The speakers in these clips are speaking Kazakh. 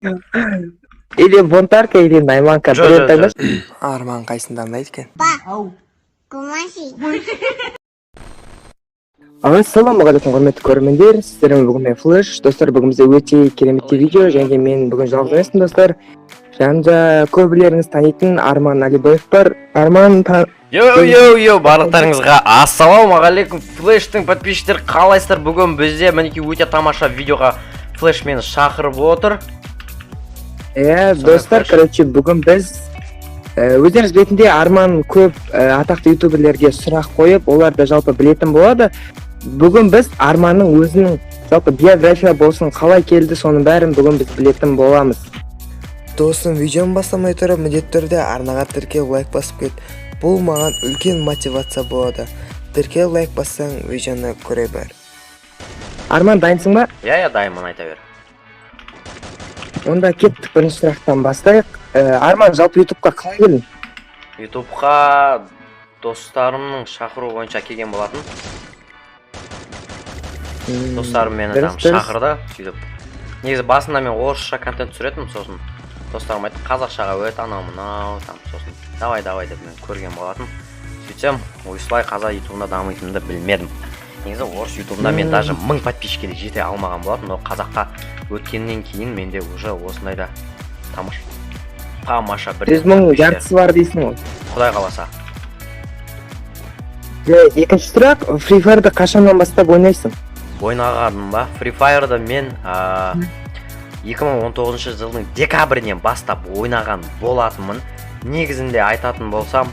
Или Бонтарка, или Найманка. Жо. Арман қайсын таңдайды екен? Ассалаумағалейкум құрметті көрермендер, сіздермен бүгін мен Флэш. Достар, бүгін бізде өте керемет видео, және мен бүгін жалғыз емеспін, достар. Жанымда көбілеріңіз танитын Арман Алибаев бар. Арман Йо, барлықтарыңызға ассалаумағалейкум. Флэштің подписчиктері қалайсыздар? Бүгін бізде мінекей өте тамаша видеоға Флэш мені шақырып отыр. Достар, бүгін біз өздеріңіз білетіндей Арман көп атақты ютуберлерге сұрақ қойып, оларды жалпы білетін болады. Бүгін біз Арманның өзінің жалпы биография болсын, қалай келді, соның бәрін бүгін біз білетін боламыз. Досым, видеоны бастамай тұрып, міндетті түрде арнаға тіркеліп лайк басып кет. Бұл маған үлкен мотивация болады. Тіркеліп лайк бассаң, видеоны көре бер. Арман, дайынсың ба? Иә, дайынмын, айта бер. Онда кеттік, бірінші сұрақтан бастайық. Арман, жалпы ютубқа қалай келдің? Ютубқа достарымның шақыру бойынша келген болатын. Достарым мені шақырды, сөйтіп. Негізі басында мен орысша контент түсіретінмін, сосын достарым айтты, қазақшаға өт, анау мынау, сосын давай деп мен көрген болатын. Сөйтсем, осылай қазақ ютубында дамитынымды білмедім. Негізі орыс ютубында мен даже 1000 подписчикке жете алмаған болатын, но қазаққа өткеннен кейін менде уже осындайда тамаша бір 100 000 жартысы бар дейсің ғой. Құдай қаласа. Екінші сұрақ, Free Fire'ды қашаннан бастап ойнайсың? Ойнағаным ба? Free Fire'ды мен 2019 жылдың декабрінен бастап ойнаған болатынмын. Негізінде айтатын болсам,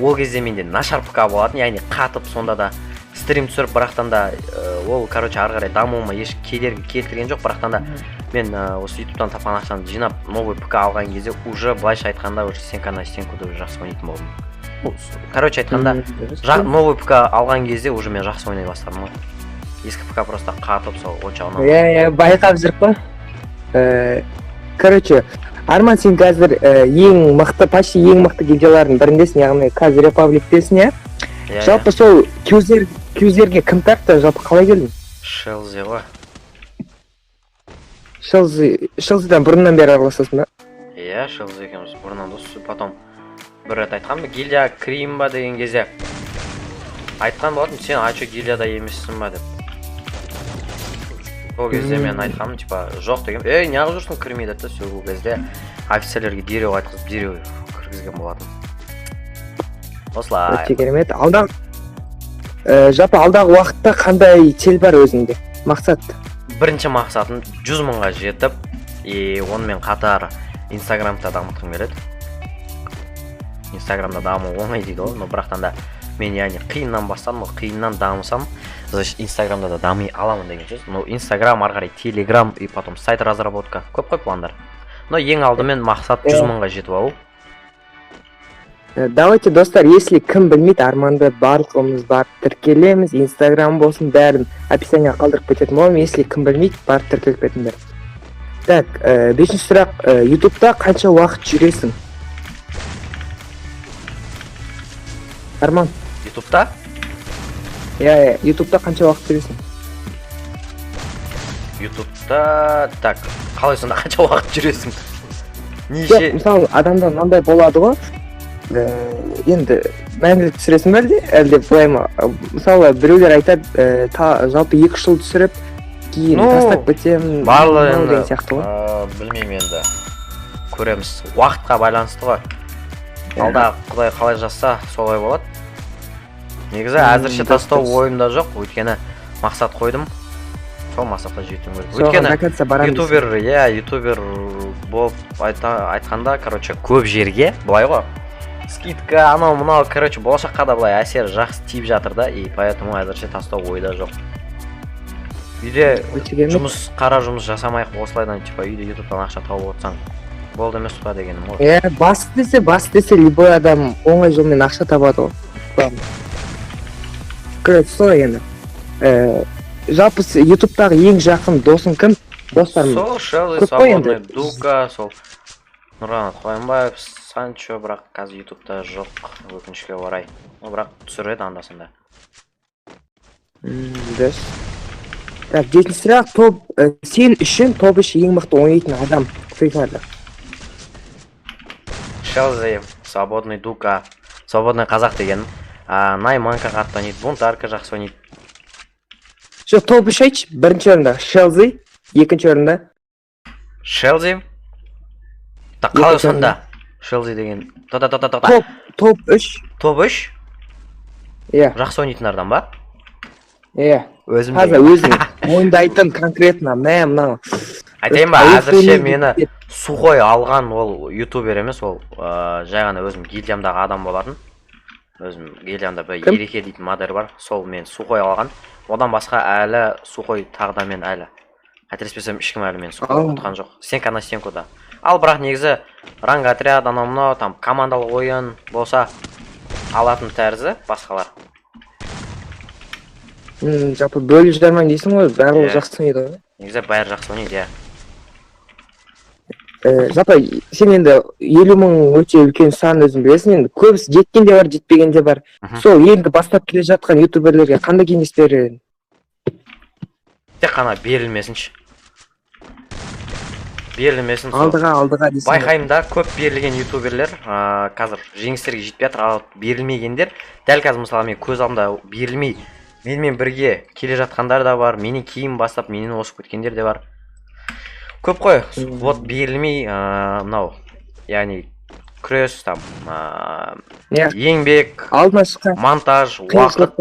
ол кезде менде нашар ПК болатын, яғни қатып сонда да стрим түсіріп, бірақтан да ол, ары қарай дамуыма еш кедергі келтірген жоқ, бірақтан да мен осы ютубтан тапқан ақшамды жинап, новый ПК алған кезде уже былайша айтқанда уже стенка на стенкуды жақсы ойнайтын болдым. Айтқанда, новый ПК алған кезде уже мен жақсы ойнай бастадым ғой. Ескі ПК просто қатып, сол очағынан. Байқап жүріп па? Арман, сен қазір ең мықты, почти ең мықты видеолардың біріндесің, яғни қазір Репабликтесің, иә? Жалпы сол кюзерге кім тартты, жалпы қалай келдің? Шелзи ғой. Шелзиден бұрыннан бері араласасың ба? Иә, Шелзи екенбіз бұрыннан досы, потом бір рет айтқан ба, гильдия кірейін ба деген кезде айтқан болатын, сен айчо гильдияда емессің ба деп. Ол кезде мен айтқанмын, типа, жоқ деген, неғып жүрсің кірмейді әтті, сол кезде офицерлерге дереу айтқызып, дереу кіргізген болатын. Осылай. Өте керемет. Жалпы алдағы уақытта қандай цел бар өзіңде? Мақсат? Бірінші мақсатым 100 000-ға жетіп, онымен қатар Инстаграмда дамытқым келеді. Инстаграмда даму оңай дейді ғой, но бірақтан да мен яғни қиыннан бастадым, қиыннан дамысам, значит Инстаграмда да дами аламын деген сөз. Но Инстаграм, ары қарай Телеграм и потом сайт разработка. Көп қой пландар. Но ең алдымен мақсат 100 000-ға жетіп алу. Давайте, достар, если кім білмейді, Арманды барлығымыз барып тіркелеміз, Инстаграм болсын, бәрін описанияға қалдырып кететін боламын, если кім білмейді, барып тіркеліп кетіңдер. Так, 5-ші сұрақ, ютубта қанша уақыт жүресің? Арман? Ютубта? Иә, ютубта қанша уақыт жүресің? Ютубта, так, қалай сонда қанша уақыт жүресің? Неше? Мысалы, адамда мынандай болады ғой, енді мәңгілік түсіресің бе әлде былай ма? Мысалы, біреулер айтады, жалпы 2 жыл түсіріп, кейін тастап кетемін, деген сияқты ғой. Білмеймін енді, көреміз. Уақытқа байланысты ғой. Алда Құдай қалай жазса, солай болады. Негізі әзірше тастау ойымда жоқ, өйткені мақсат қойдым. Сол мақсатқа жетуім керек. Өйткені ютубер болып айтқанда, көп жерге, былай ғой. Скидка, анау мынау, болашаққа да былай әсер жақсы тиіп жатыр да, и поэтому әзірше тастау ойда жоқ. Үйде қара жұмыс жасамайық, осылайдан, үйде ютубтан ақша тауып отсаң, болды емес па дегенім ғой. Бас десе, любой адам оңай жолмен ақша табады ғой. Солай енді. Жалпы ютубтағы ең жақын досың кім? Достарым сол Шелзи, Свободный Дука, сол Нұрғанат Қойынбаев, Санчо, бірақ қазір ютубта жоқ, өкінішке орай. Бірақ түсіреді анда-санда. Дұрыс. Так, жетінші сұрақ, сен үшін топ үш ең мықты ойнайтын адам Free Fire'да. Шелзи, свободный Дука, свободный қазақ деген. Найманка қатты ойнайды, бунтарка жақсы ойнайды. Жоқ, топ үш айтшы, бірінші орында Шелзи, екінші орында. Шелзи? Так, қалай сонда? Шелзи деген. Топ үш. Топ үш? Иә. Жақсы ойнайтындардан ба? Иә. Өзім Қазір өзің мойындайтын конкретно, мынау. айтайын ба, әзірше мені Сухой алған ол ютубер емес, ол жай ғана өзім гильдиямдағы адам болатын. Өзім гильдиямда бір Ереке дейтін модель бар, сол мен Сухой алған. Одан басқа әлі Сухой тағда мен әлі. Қателеспесем ешкім әлі мен Сухой ұтқан жоқ. Сенка на сенкуда. Ал бірақ негізі ранг отряд, анау мынау, там командалық ойын болса алатын тәрізі басқалар. Жалпы бөліп жармайын дейсің ғой, барлығы жақсы ойнайды ғой. Негізі бәрі жақсы ойнайды, иә. Жалпы сен енді 50 мың өте үлкен сан өзің білесің, енді көбісі жеткен де бар, жетпеген де бар. Сол енді бастап келе жатқан ютуберлерге қандай кеңес берер? Тек қана берілмесінші. Берілмесін. Алдыға дейсің. Байқаймда көп берілген ютуберлер қазір жеңістерге жетпей жатыр, ал берілмегендер дәл қазір мысалы мен көз алдымда берілмей менімен бірге келе жатқандар да бар, менен кейін бастап менен осып кеткендер де бар. Көп қой, вот берілмей мынау, яғни күрес, там еңбек, монтаж, уақыт,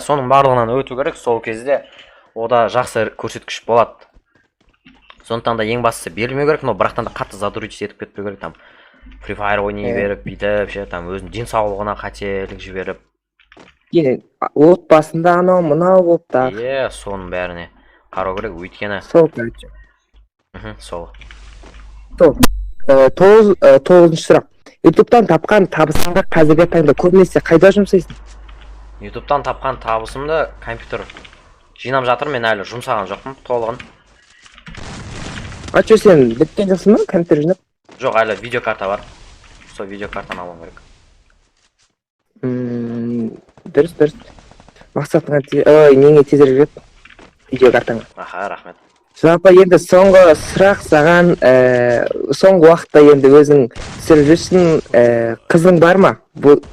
соның барлығынан өту керек. Сол кезде ода жақсы көрсеткіш болады. Сондықтан да ең бастысы берілмеу керек, но бірақтан да қатты задурить етіп кетпеу керек. Там Free Fire ойнай беріп, бүйтіп, там өзінің денсаулығына қателік жіберіп. Отбасында анау мынау болып та. Соның бәріне қарау керек, өйткені. Сол короче. Сол. Тоғызыншы сұрақ. Ютубтан тапқан табысыңды қазіргі таңда көбінесе қайда жұмсайсың? Ютубтан тапқан табысымды компьютер жинап жатыр, мен әлі жұмсаған жоқпын толығын. Ачо, сен біткен жоқсың ба компьютер жинап? Жоқ, әлі видеокарта бар. Сол видеокартаны алуым керек. Дұрыс. Мақсатыңа неңе тезірек жет видеокартаңа. Рахмет. Жалпы енді соңғы сұрақ саған, соңғы уақытта енді өзің түсіріп жүрсің, қызың бар ма? Жоқ,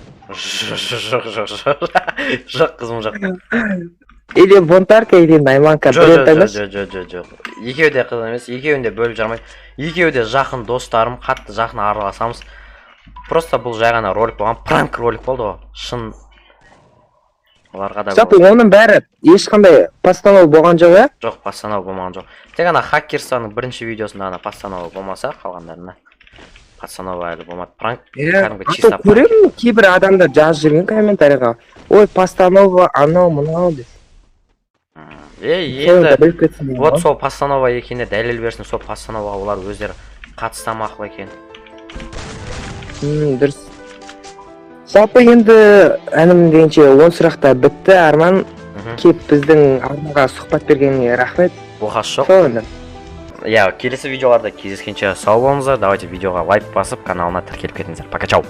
қызым жоқ. Или бунтарка, или найманка. Жоқ. Екеуі де қыз емес, екеуін де бөліп жармайды. Екеуі де жақын достарым, қатты жақын араласамыз. Просто бұл жай ғана ролик болған, пранк ролик болды ғой. Шын оларға да. Жалпы оның бәрі ешқандай постанова болған жоқ, иә? Жоқ, постанова болмаған жоқ. Тек ана хакерстанның бірінші видеосында ана постанова болмаса, қалғандарына постанова әлі болмады. Пранк кәдімгі чисто пранк. Көремін, кейбір адамдар жазып жүрген комментарийға, ой, постанова анау мынау деп. Енді вот сол постанова екеніне дәлел берсін, сол постановаға олар өздері қатыстамақлы екен. Дұрыс. Жалпы енді әнім дегенше 10 сұрақта бітті. Арман, кеп біздің арнаға сұхбат бергеніне рахмет. Оқасы жоқ. Келесі видеоларда кездескенше сау болыңыздар. Давайте видеоға лайк басып, каналына тіркеліп кетіңіздер. Пока, чау.